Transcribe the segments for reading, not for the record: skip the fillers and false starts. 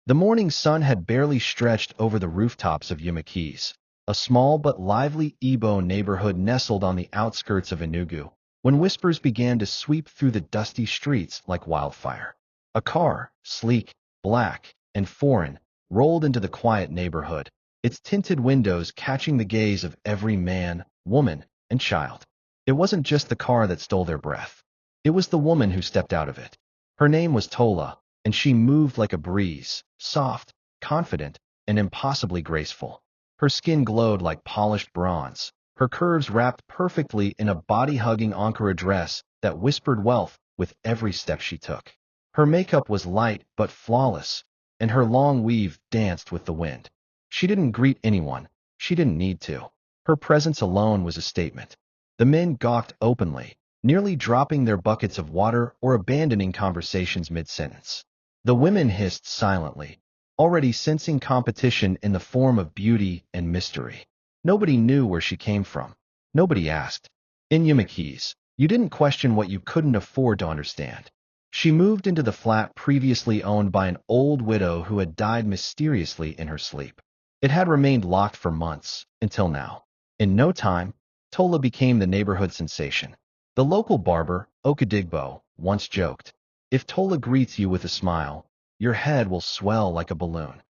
The morning sun had barely stretched over the rooftops of Yumakis, a small but lively Igbo neighborhood nestled on the outskirts of Enugu, when whispers began to sweep through the dusty streets like wildfire. A car, sleek, black, and foreign, rolled into the quiet neighborhood, its tinted windows catching the gaze of every man, woman, and child. It wasn't just the car that stole their breath. It was the woman who stepped out of it. Her name was Tola, and she moved like a breeze, soft, confident, and impossibly graceful. Her skin glowed like polished bronze, her curves wrapped perfectly in a body-hugging Ankara dress that whispered wealth with every step she took. Her makeup was light but flawless, and her long weave danced with the wind. She didn't greet anyone. She didn't need to. Her presence alone was a statement. The men gawked openly, nearly dropping their buckets of water or abandoning conversations mid-sentence. The women hissed silently, already sensing competition in the form of beauty and mystery. Nobody knew where she came from. Nobody asked. In Yumakis, you didn't question what you couldn't afford to understand. She moved into the flat previously owned by an old widow who had died mysteriously in her sleep. It had remained locked for months, until now. In no time, Tola became the neighborhood sensation. The local barber, Okadigbo, once joked, "If Tola greets you with a smile, your head will swell like a balloon."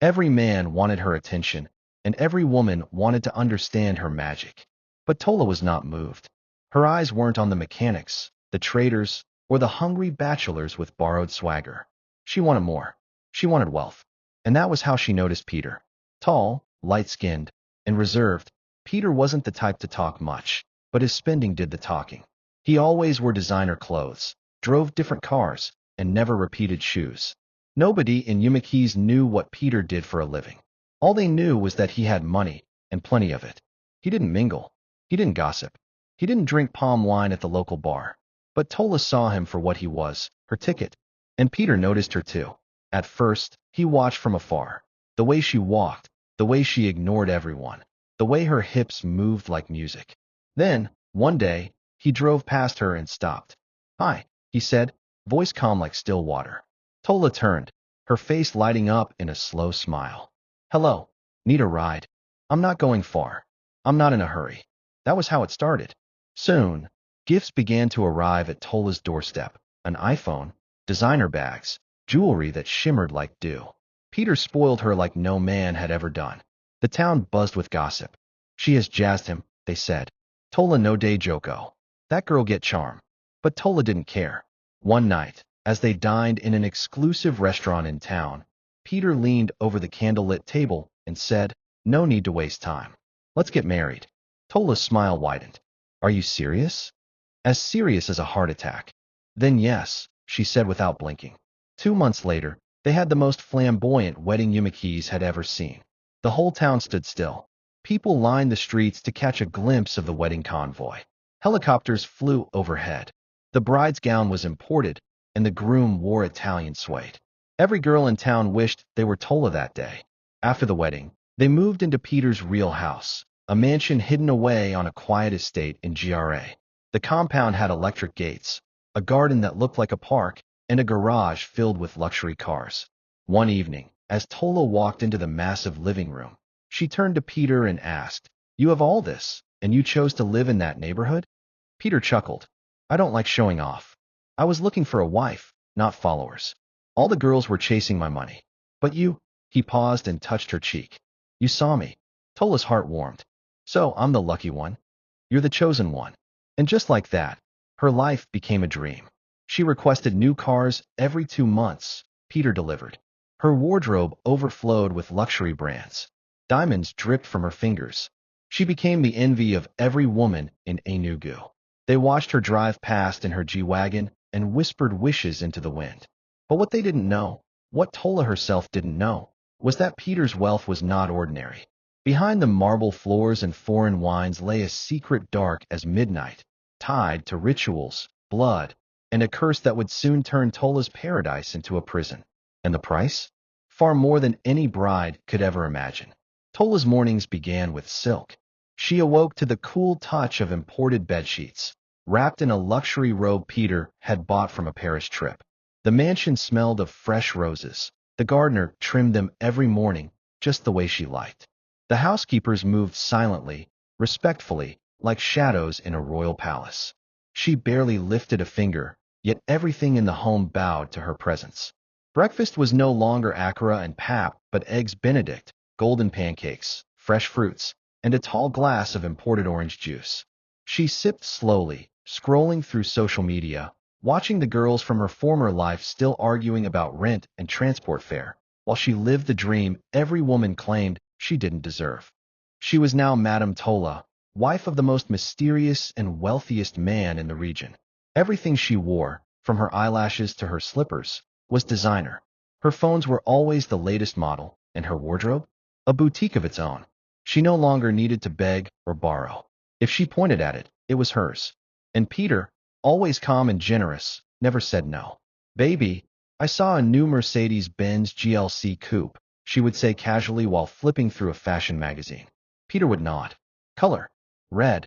Every man wanted her attention, and every woman wanted to understand her magic. But Tola was not moved. Her eyes weren't on the mechanics, the traders, or the hungry bachelors with borrowed swagger. She wanted more. She wanted wealth. And that was how she noticed Peter. Tall, light-skinned, and reserved, Peter wasn't the type to talk much, but his spending did the talking. He always wore designer clothes, drove different cars, and never repeated shoes. Nobody in Yumakis knew what Peter did for a living. All they knew was that he had money, and plenty of it. He didn't mingle. He didn't gossip. He didn't drink palm wine at the local bar. But Tola saw him for what he was, her ticket. And Peter noticed her too. At first, he watched from afar. The way she walked, the way she ignored everyone, the way her hips moved like music. Then, one day, he drove past her and stopped. "Hi," he said, voice calm like still water. Tola turned, her face lighting up in a slow smile. "Hello. Need a ride? I'm not going far. I'm not in a hurry." That was how it started. Soon, gifts began to arrive at Tola's doorstep. An iPhone, designer bags, jewelry that shimmered like dew. Peter spoiled her like no man had ever done. The town buzzed with gossip. "She has jazzed him," they said. "Tola no de joko. That girl get charm." But Tola didn't care. One night, as they dined in an exclusive restaurant in town, Peter leaned over the candlelit table and said, "No need to waste time. Let's get married." Tola's smile widened. "Are you serious?" "As serious as a heart attack." "Then yes," she said without blinking. 2 months later, they had the most flamboyant wedding Yumakis had ever seen. The whole town stood still. People lined the streets to catch a glimpse of the wedding convoy. Helicopters flew overhead. The bride's gown was imported, and the groom wore Italian suede. Every girl in town wished they were Tola that day. After the wedding, they moved into Peter's real house, a mansion hidden away on a quiet estate in GRA. The compound had electric gates, a garden that looked like a park, and a garage filled with luxury cars. One evening, as Tola walked into the massive living room, she turned to Peter and asked, "You have all this, and you chose to live in that neighborhood?" Peter chuckled. "I don't like showing off. I was looking for a wife, not followers. All the girls were chasing my money. But you—" He paused and touched her cheek. "You saw me." Tola's heart warmed. "So I'm the lucky one. You're the chosen one." And just like that, her life became a dream. She requested new cars every 2 months. Peter delivered. Her wardrobe overflowed with luxury brands. Diamonds dripped from her fingers. She became the envy of every woman in Enugu. They watched her drive past in her G-Wagon and whispered wishes into the wind. But what they didn't know, what Tola herself didn't know, was that Peter's wealth was not ordinary. Behind the marble floors and foreign wines lay a secret dark as midnight, tied to rituals, blood, and a curse that would soon turn Tola's paradise into a prison. And the price? Far more than any bride could ever imagine. Tola's mornings began with silk. She awoke to the cool touch of imported bedsheets, wrapped in a luxury robe Peter had bought from a Paris trip. The mansion smelled of fresh roses, The gardener trimmed them every morning, just the way she liked. The housekeepers moved silently, respectfully, like shadows in a royal palace. She barely lifted a finger, yet everything in the home bowed to her presence. Breakfast was no longer akara and pap, but eggs Benedict, golden pancakes, fresh fruits, and a tall glass of imported orange juice. She sipped slowly, scrolling through social media, watching the girls from her former life still arguing about rent and transport fare, while she lived the dream every woman claimed she didn't deserve. She was now Madame Tola, wife of the most mysterious and wealthiest man in the region. Everything she wore, from her eyelashes to her slippers, was designer. Her phones were always the latest model, and her wardrobe? A boutique of its own. She no longer needed to beg or borrow. If she pointed at it, it was hers. And Peter, always calm and generous, never said no. Baby, I saw a new Mercedes-Benz GLC coupe, she would say casually while flipping through a fashion magazine. Peter would nod. Color? Red.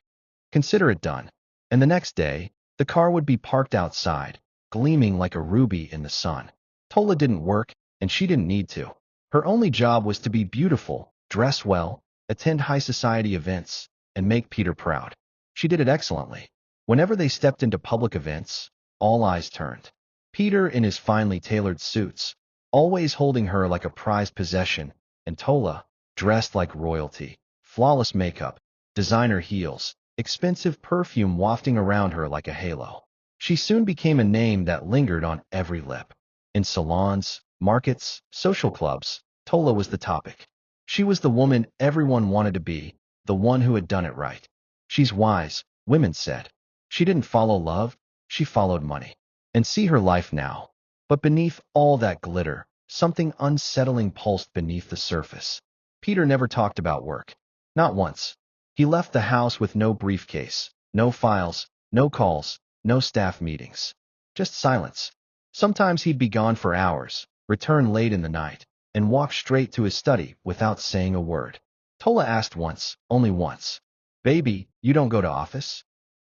Consider it done. And the next day, the car would be parked outside, gleaming like a ruby in the sun. Tola didn't work, and she didn't need to. Her only job was to be beautiful, dress well, attend high society events, and make Peter proud. She did it excellently. Whenever they stepped into public events, all eyes turned. Peter in his finely tailored suits, always holding her like a prized possession, and Tola, dressed like royalty, flawless makeup, designer heels, expensive perfume wafting around her like a halo. She soon became a name that lingered on every lip. In salons, markets, social clubs, Tola was the topic. She was the woman everyone wanted to be, the one who had done it right. She's wise, women said. She didn't follow love, she followed money. And see her life now. But beneath all that glitter, something unsettling pulsed beneath the surface. Peter never talked about work. Not once. He left the house with no briefcase, no files, no calls, no staff meetings. Just silence. Sometimes he'd be gone for hours, return late in the night, and walk straight to his study without saying a word. Tola asked once, only once. Baby, you don't go to office?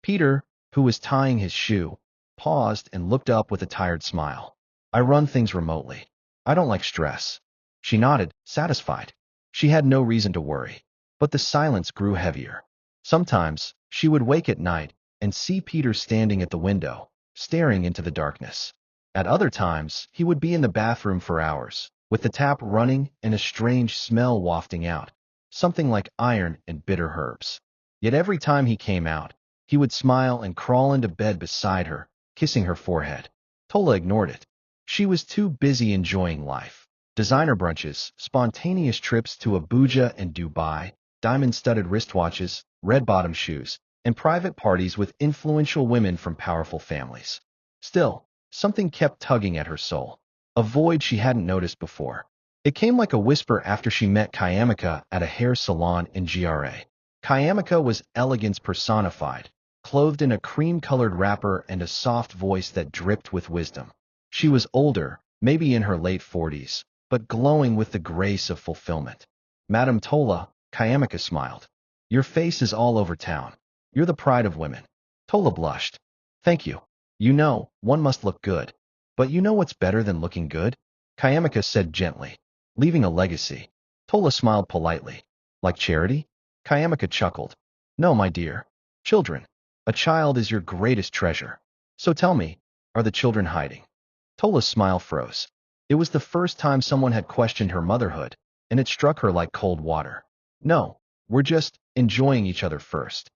Peter, who was tying his shoe, paused and looked up with a tired smile. I run things remotely. I don't like stress. She nodded, satisfied. She had no reason to worry. But the silence grew heavier. Sometimes, she would wake at night and see Peter standing at the window, staring into the darkness. At other times, he would be in the bathroom for hours, with the tap running and a strange smell wafting out, something like iron and bitter herbs. Yet every time he came out, he would smile and crawl into bed beside her, kissing her forehead. Tola ignored it. She was too busy enjoying life. Designer brunches, spontaneous trips to Abuja and Dubai, diamond-studded wristwatches, red-bottom shoes, and private parties with influential women from powerful families. Still, something kept tugging at her soul, a void she hadn't noticed before. It came like a whisper after she met Kayamika at a hair salon in GRA. Kayamika was elegance personified, clothed in a cream-colored wrapper and a soft voice that dripped with wisdom. She was older, maybe in her late 40s, but glowing with the grace of fulfillment. Madame Tola, Kayamika smiled. Your face is all over town. You're the pride of women. Tola blushed. Thank you. You know, one must look good. But you know what's better than looking good? Kayamika said gently. Leaving a legacy. Tola smiled politely. Like charity? Kayamika chuckled. No, my dear. Children. A child is your greatest treasure. So tell me, are the children hiding? Tola's smile froze. It was the first time someone had questioned her motherhood, and it struck her like cold water. No, we're just enjoying each other first.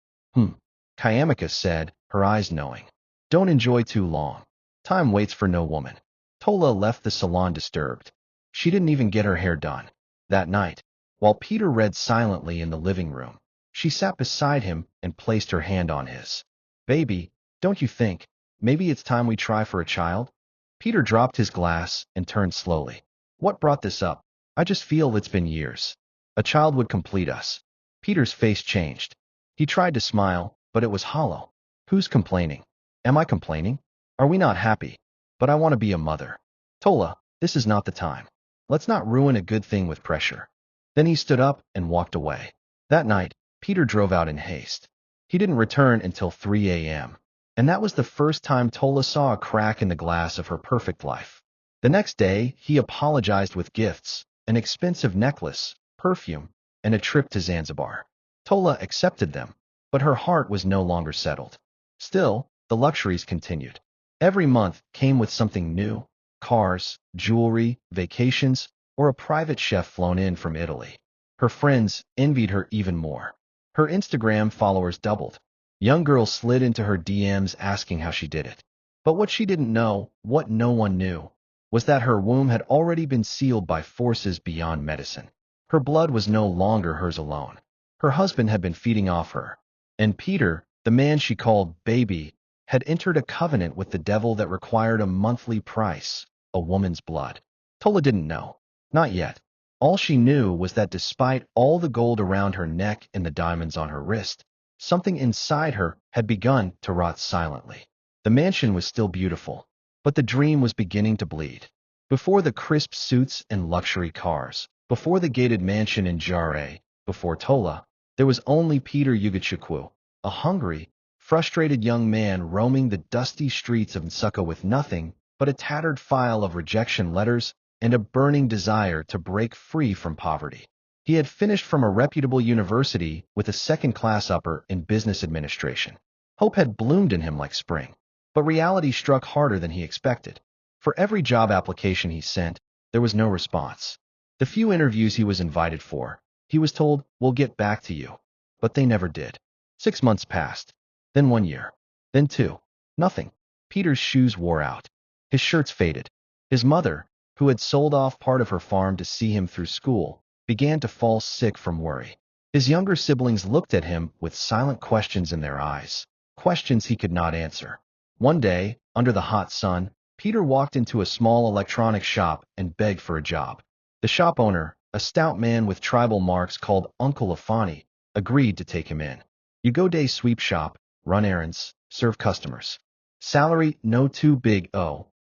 Kayamika said, her eyes knowing. Don't enjoy too long. Time waits for no woman. Tola left the salon disturbed. She didn't even get her hair done. That night, while Peter read silently in the living room, she sat beside him and placed her hand on his. Baby, don't you think, maybe it's time we try for a child? Peter dropped his glass and turned slowly. What brought this up? I just feel it's been years. A child would complete us. Peter's face changed. He tried to smile, but it was hollow. Who's complaining? Am I complaining? Are we not happy? But I want to be a mother. Tola, this is not the time. Let's not ruin a good thing with pressure. Then he stood up and walked away. That night, Peter drove out in haste. He didn't return until 3 a.m. And that was the first time Tola saw a crack in the glass of her perfect life. The next day, he apologized with gifts, an expensive necklace, perfume, and a trip to Zanzibar. Tola accepted them, but her heart was no longer settled. Still, the luxuries continued. Every month came with something new: cars, jewelry, vacations, or a private chef flown in from Italy. Her friends envied her even more. Her Instagram followers doubled. Young girls slid into her DMs asking how she did it. But what she didn't know, what no one knew, was that her womb had already been sealed by forces beyond medicine. Her blood was no longer hers alone. Her husband had been feeding off her. And Peter, the man she called baby, had entered a covenant with the devil that required a monthly price: a woman's blood. Tola didn't know. Not yet. All she knew was that despite all the gold around her neck and the diamonds on her wrist, something inside her had begun to rot silently. The mansion was still beautiful, but the dream was beginning to bleed. Before the crisp suits and luxury cars, before the gated mansion in Jare, before Tola, there was only Peter Ugachukwu, a hungry, frustrated young man roaming the dusty streets of Nsukka with nothing but a tattered file of rejection letters and a burning desire to break free from poverty. He had finished from a reputable university with a second-class upper in business administration. Hope had bloomed in him like spring, but reality struck harder than he expected. For every job application he sent, there was no response. The few interviews he was invited for, he was told, "We'll get back to you." But they never did. 6 months passed, then 1 year, then 2. Nothing. Peter's shoes wore out. His shirts faded. His mother, who had sold off part of her farm to see him through school, began to fall sick from worry. His younger siblings looked at him with silent questions in their eyes, questions he could not answer. One day, under the hot sun, Peter walked into a small electronics shop and begged for a job. The shop owner, a stout man with tribal marks called Uncle Afani, agreed to take him in. You go day sweep shop, run errands, serve customers. Salary no too big.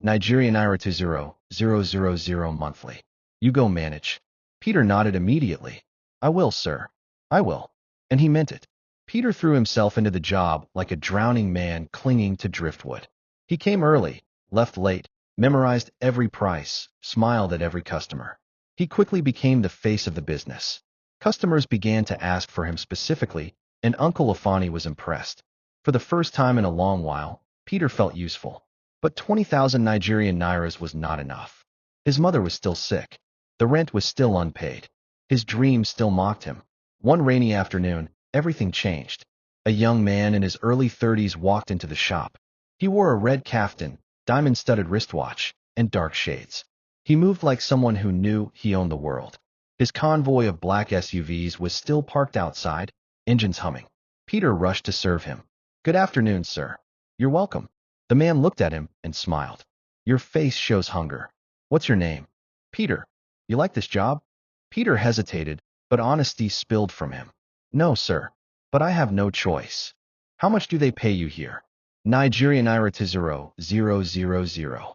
Nigerian naira to 0,000 monthly. You go manage. Peter nodded immediately. I will, sir. I will. And he meant it. Peter threw himself into the job like a drowning man clinging to driftwood. He came early, left late, memorized every price, smiled at every customer. He quickly became the face of the business. Customers began to ask for him specifically, and Uncle Afani was impressed. For the first time in a long while, Peter felt useful. But 20,000 Nigerian nairas was not enough. His mother was still sick. The rent was still unpaid. His dreams still mocked him. One rainy afternoon, everything changed. A young man in his early 30s walked into the shop. He wore a red kaftan, diamond-studded wristwatch, and dark shades. He moved like someone who knew he owned the world. His convoy of black SUVs was still parked outside, engines humming. Peter rushed to serve him. Good afternoon, sir. You're welcome. The man looked at him and smiled. Your face shows hunger. What's your name? Peter. You like this job? Peter hesitated, but honesty spilled from him. No, sir. But I have no choice. How much do they pay you here? Nigerian naira to 0,000.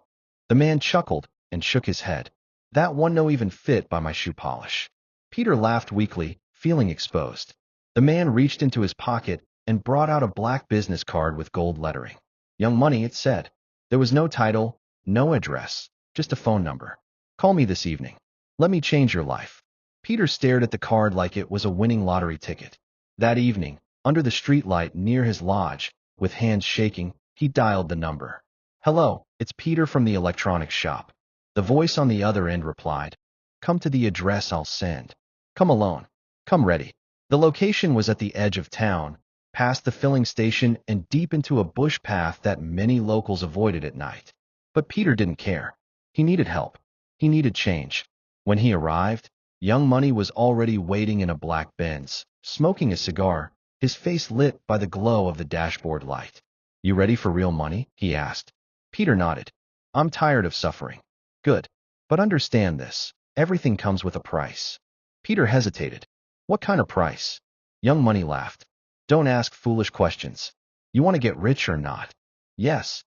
The man chuckled and shook his head. That one no even fit by my shoe polish. Peter laughed weakly, feeling exposed. The man reached into his pocket and brought out a black business card with gold lettering. Young Money, it said. There was no title, no address, just a phone number. Call me this evening. Let me change your life. Peter stared at the card like it was a winning lottery ticket. That evening, under the streetlight near his lodge, with hands shaking, he dialed the number. Hello, it's Peter from the electronics shop. The voice on the other end replied, Come to the address I'll send. Come alone. Come ready. The location was at the edge of town, past the filling station and deep into a bush path that many locals avoided at night. But Peter didn't care. He needed help. He needed change. When he arrived, Young Money was already waiting in a black Benz, smoking a cigar, his face lit by the glow of the dashboard light. You ready for real money? He asked. Peter nodded. I'm tired of suffering. Good. But understand this. Everything comes with a price. Peter hesitated. What kind of price? Young Money laughed. Don't ask foolish questions. You want to get rich or not? Yes.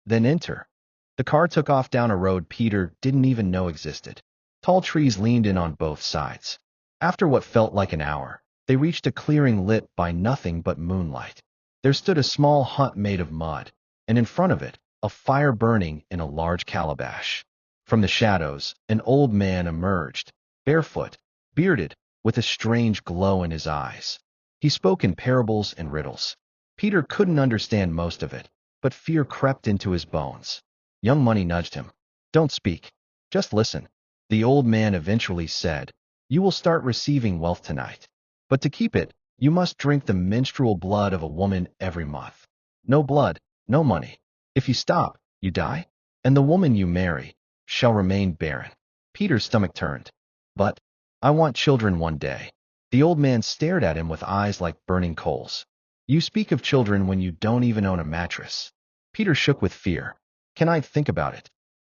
Then enter. The car took off down a road Peter didn't even know existed. Tall trees leaned in on both sides. After what felt like an hour, they reached a clearing lit by nothing but moonlight. There stood a small hut made of mud, and in front of it, a fire burning in a large calabash. From the shadows, an old man emerged, barefoot, bearded, with a strange glow in his eyes. He spoke in parables and riddles. Peter couldn't understand most of it, but fear crept into his bones. Young Money nudged him. "Don't speak. Just listen." The old man eventually said, "You will start receiving wealth tonight. But to keep it, you must drink the menstrual blood of a woman every month. No blood, no money. If you stop, you die, and the woman you marry shall remain barren." Peter's stomach turned. "But I want children one day." The old man stared at him with eyes like burning coals. "You speak of children when you don't even own a mattress." Peter shook with fear. "Can I think about it?"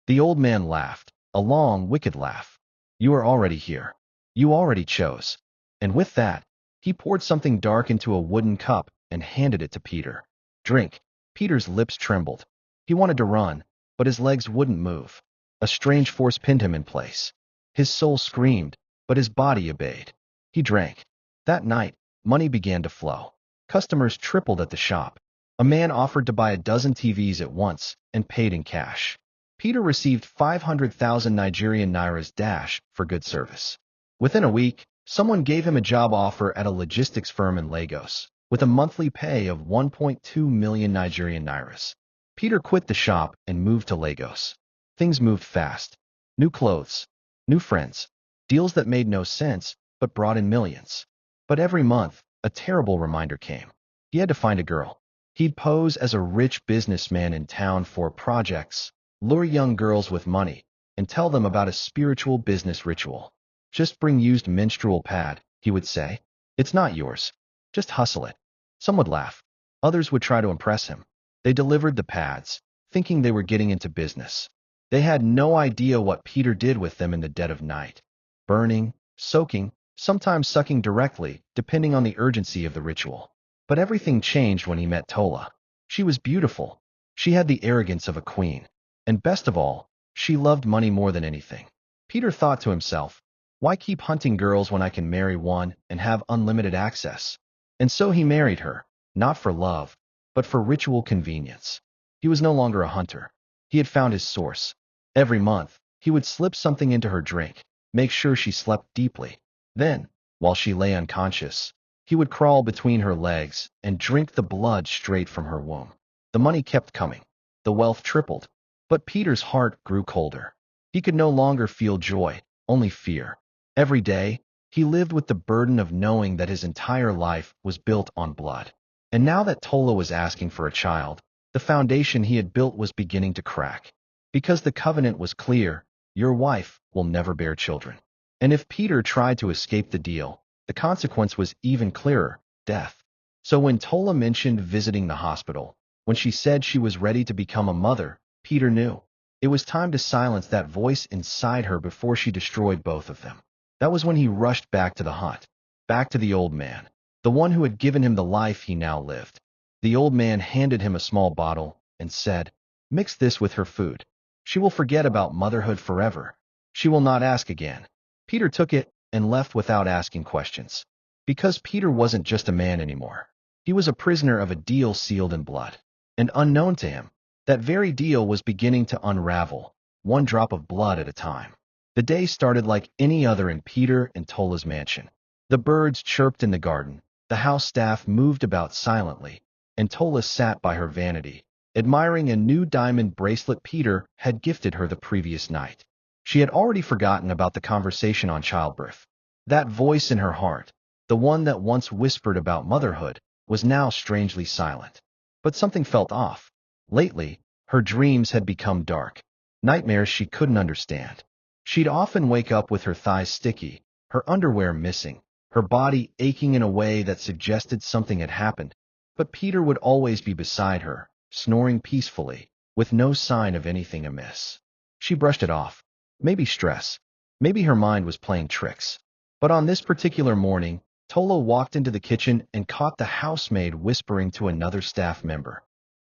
The old man laughed, a long, wicked laugh. "You are already here. You already chose." And with that, he poured something dark into a wooden cup and handed it to Peter. "Drink." Peter's lips trembled. He wanted to run, but his legs wouldn't move. A strange force pinned him in place. His soul screamed, but his body obeyed. He drank. That night, money began to flow. Customers tripled at the shop. A man offered to buy a dozen TVs at once and paid in cash. Peter received 500,000 Nigerian nairas dash for good service. Within a week, someone gave him a job offer at a logistics firm in Lagos, with a monthly pay of 1.2 million Nigerian nairas. Peter quit the shop and moved to Lagos. Things moved fast. New clothes, new friends, deals that made no sense but brought in millions. But every month, a terrible reminder came. He had to find a girl. He'd pose as a rich businessman in town for projects, lure young girls with money, and tell them about a spiritual business ritual. "Just bring used menstrual pad," he would say. "It's not yours. Just hustle it." Some would laugh. Others would try to impress him. They delivered the pads, thinking they were getting into business. They had no idea what Peter did with them in the dead of night. Burning, soaking, sometimes sucking directly, depending on the urgency of the ritual. But everything changed when he met Tola. She was beautiful. She had the arrogance of a queen. And best of all, she loved money more than anything. Peter thought to himself, why keep hunting girls when I can marry one and have unlimited access? And so he married her, not for love, but for ritual convenience. He was no longer a hunter. He had found his source. Every month, he would slip something into her drink, make sure she slept deeply. Then, while she lay unconscious, he would crawl between her legs and drink the blood straight from her womb. The money kept coming. The wealth tripled. But Peter's heart grew colder. He could no longer feel joy, only fear. Every day, he lived with the burden of knowing that his entire life was built on blood. And now that Tola was asking for a child, the foundation he had built was beginning to crack. Because the covenant was clear, your wife will never bear children. And if Peter tried to escape the deal, the consequence was even clearer, death. So when Tola mentioned visiting the hospital, when she said she was ready to become a mother, Peter knew. It was time to silence that voice inside her before she destroyed both of them. That was when he rushed back to the hut, back to the old man, the one who had given him the life he now lived. The old man handed him a small bottle and said, "Mix this with her food. She will forget about motherhood forever. She will not ask again." Peter took it and left without asking questions. Because Peter wasn't just a man anymore. He was a prisoner of a deal sealed in blood. And unknown to him, that very deal was beginning to unravel, one drop of blood at a time. The day started like any other in Peter and Tola's mansion. The birds chirped in the garden, the house staff moved about silently, and Tola sat by her vanity, admiring a new diamond bracelet Peter had gifted her the previous night. She had already forgotten about the conversation on childbirth. That voice in her heart, the one that once whispered about motherhood, was now strangely silent. But something felt off. Lately, her dreams had become dark. Nightmares she couldn't understand. She'd often wake up with her thighs sticky, her underwear missing, her body aching in a way that suggested something had happened. But Peter would always be beside her, snoring peacefully, with no sign of anything amiss. She brushed it off. Maybe stress. Maybe her mind was playing tricks. But on this particular morning, Tola walked into the kitchen and caught the housemaid whispering to another staff member.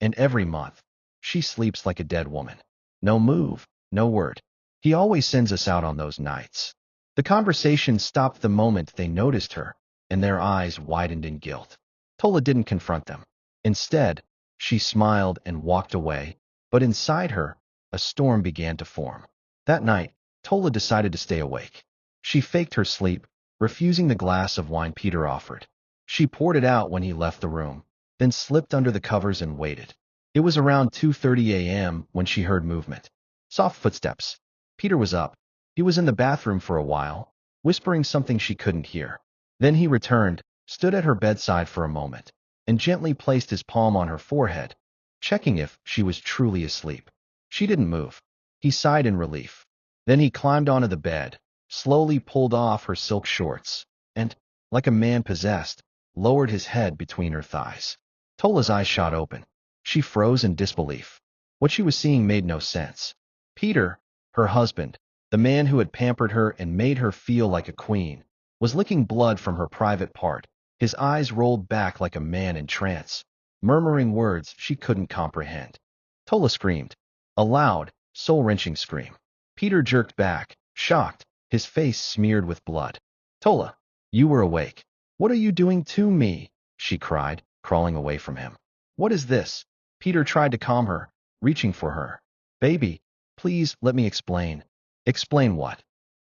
"And every month, she sleeps like a dead woman. No move, no word. He always sends us out on those nights." The conversation stopped the moment they noticed her, and their eyes widened in guilt. Tola didn't confront them. Instead, she smiled and walked away, but inside her, a storm began to form. That night, Tola decided to stay awake. She faked her sleep, refusing the glass of wine Peter offered. She poured it out when he left the room, then slipped under the covers and waited. It was around 2:30 a.m. when she heard movement. Soft footsteps. Peter was up. He was in the bathroom for a while, whispering something she couldn't hear. Then he returned, stood at her bedside for a moment, and gently placed his palm on her forehead, checking if she was truly asleep. She didn't move. He sighed in relief. Then he climbed onto the bed, slowly pulled off her silk shorts, and, like a man possessed, lowered his head between her thighs. Tola's eyes shot open. She froze in disbelief. What she was seeing made no sense. Peter, her husband, the man who had pampered her and made her feel like a queen, was licking blood from her private part, his eyes rolled back like a man in trance, murmuring words she couldn't comprehend. Tola screamed. A loud, soul-wrenching scream. Peter jerked back, shocked, his face smeared with blood. Tola, you were awake. What are you doing to me? She cried, crawling away from him. What is this? Peter tried to calm her, reaching for her. Baby, please let me explain. Explain what?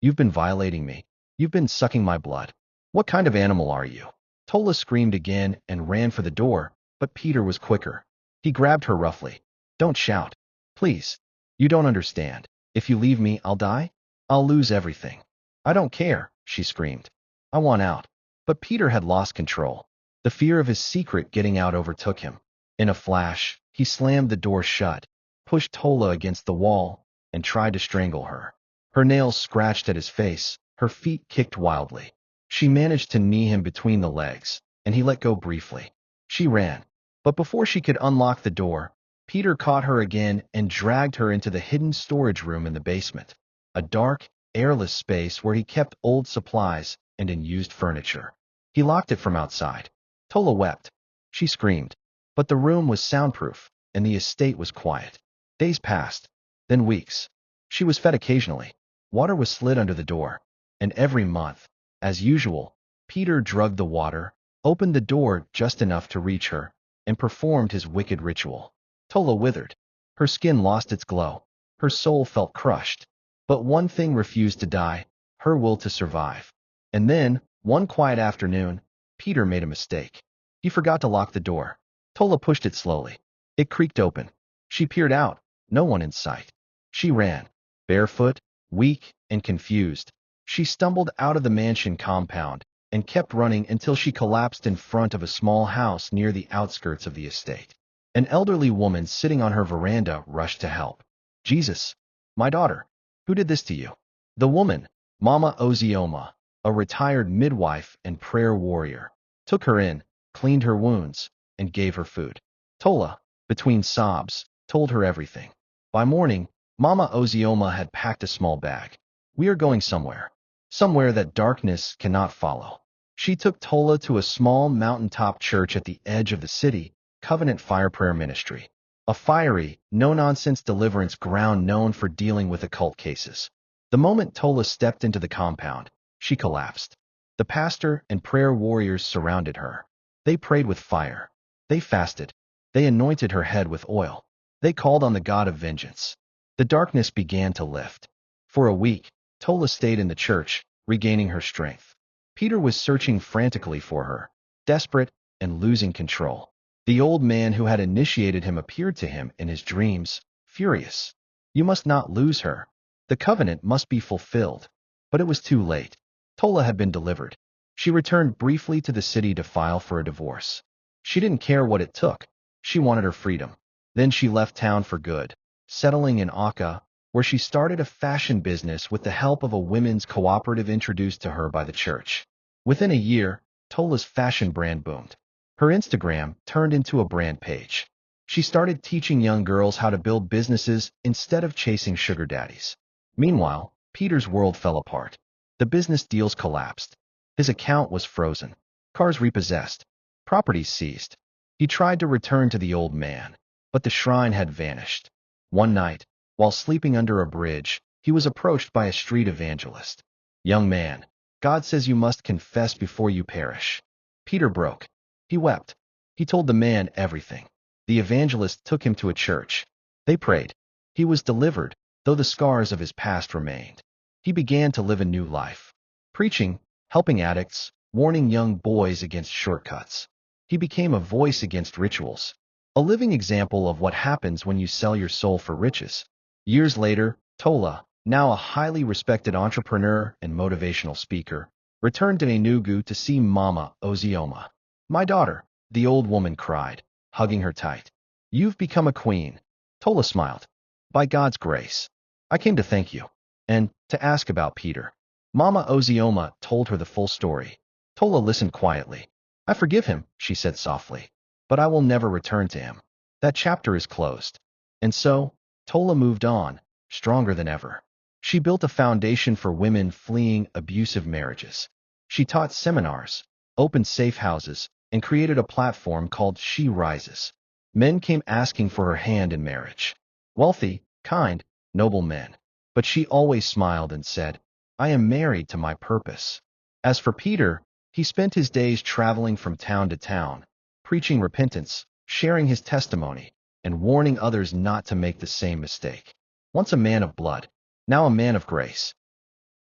You've been violating me. You've been sucking my blood. What kind of animal are you? Tola screamed again and ran for the door, but Peter was quicker. He grabbed her roughly. Don't shout. Please. You don't understand. If you leave me, I'll die? I'll lose everything. I don't care, she screamed. I want out. But Peter had lost control. The fear of his secret getting out overtook him. In a flash, he slammed the door shut, pushed Tola against the wall, and tried to strangle her. Her nails scratched at his face, her feet kicked wildly. She managed to knee him between the legs, and he let go briefly. She ran. But before she could unlock the door, Peter caught her again and dragged her into the hidden storage room in the basement, a dark, airless space where he kept old supplies and unused furniture. He locked it from outside. Tola wept. She screamed. But the room was soundproof, and the estate was quiet. Days passed, then weeks. She was fed occasionally. Water was slid under the door, and every month, as usual, Peter drugged the water, opened the door just enough to reach her, and performed his wicked ritual. Tola withered. Her skin lost its glow. Her soul felt crushed. But one thing refused to die, her will to survive. And then, one quiet afternoon, Peter made a mistake. He forgot to lock the door. Tola pushed it slowly. It creaked open. She peered out. No one in sight. She ran. Barefoot, weak, and confused. She stumbled out of the mansion compound and kept running until she collapsed in front of a small house near the outskirts of the estate. An elderly woman sitting on her veranda rushed to help. Jesus, my daughter, who did this to you? The woman, Mama Ozioma, a retired midwife and prayer warrior, took her in, cleaned her wounds, and gave her food. Tola, between sobs, told her everything. By morning, Mama Ozioma had packed a small bag. We are going somewhere. Somewhere that darkness cannot follow. She took Tola to a small mountaintop church at the edge of the city, Covenant Fire Prayer Ministry, a fiery, no-nonsense deliverance ground known for dealing with occult cases. The moment Tola stepped into the compound, she collapsed. The pastor and prayer warriors surrounded her. They prayed with fire. They fasted. They anointed her head with oil. They called on the God of vengeance. The darkness began to lift. For a week, Tola stayed in the church, regaining her strength. Peter was searching frantically for her, desperate and losing control. The old man who had initiated him appeared to him in his dreams, furious. You must not lose her. The covenant must be fulfilled. But it was too late. Tola had been delivered. She returned briefly to the city to file for a divorce. She didn't care what it took. She wanted her freedom. Then she left town for good, settling in Akka, where she started a fashion business with the help of a women's cooperative introduced to her by the church. Within a year, Tola's fashion brand boomed. Her Instagram turned into a brand page. She started teaching young girls how to build businesses instead of chasing sugar daddies. Meanwhile, Peter's world fell apart. The business deals collapsed. His account was frozen. Cars repossessed. Properties seized. He tried to return to the old man, but the shrine had vanished. One night, while sleeping under a bridge, he was approached by a street evangelist. Young man, God says you must confess before you perish. Peter broke. He wept. He told the man everything. The evangelist took him to a church. They prayed. He was delivered, though the scars of his past remained. He began to live a new life, preaching, helping addicts, warning young boys against shortcuts. He became a voice against rituals, a living example of what happens when you sell your soul for riches. Years later, Tola, now a highly respected entrepreneur and motivational speaker, returned to Enugu to see Mama Ozioma. "My daughter," the old woman cried, hugging her tight. "You've become a queen." Tola smiled. "By God's grace. I came to thank you, and to ask about Peter." Mama Ozioma told her the full story. Tola listened quietly. "I forgive him," she said softly, "but I will never return to him. That chapter is closed." And so, Tola moved on, stronger than ever. She built a foundation for women fleeing abusive marriages. She taught seminars, opened safe houses, and created a platform called She Rises. Men came asking for her hand in marriage. Wealthy, kind, noble men. But she always smiled and said, "I am married to my purpose." As for Peter, he spent his days traveling from town to town, preaching repentance, sharing his testimony, and warning others not to make the same mistake. Once a man of blood, now a man of grace.